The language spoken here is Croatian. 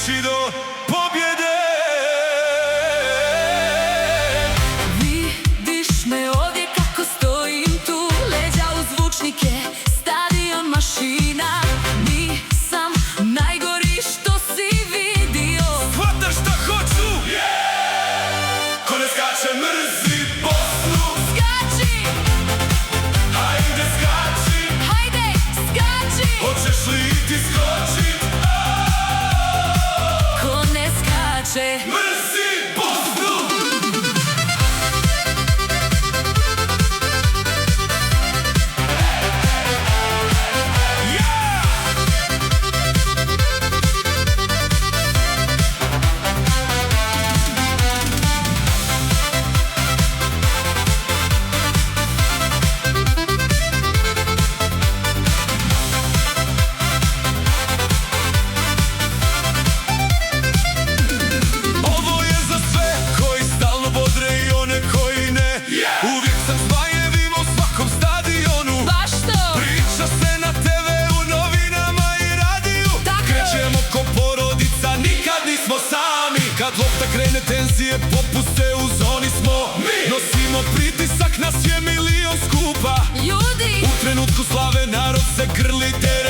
ići do pobjede. Vidiš me ovdje kako stojim tu, leđa uz zvučnike, stadion mašina. Nisam najgori što si vidio. Hvataš šta hoću, ko ne skače mrzi Bosnu. Skači, Hajde skači, hajde skači, hoćeš li ti skočit? ko ne skače Mrzi Bosnu. Ovo je za sve koji stalno bodre i one koji ne. Uvijek sam zmajevima u svakom stadionu. baš to. Priča se na TV-u, novinama i radiju. Tako. Krećemo ko porodica, nikad nismo sami. Kad lopta krene, tenzije popuste, u zoni smo mi. Nosimo pritisak, nas je milion skupa. Ljudi, U trenutku slave narod se grli, tera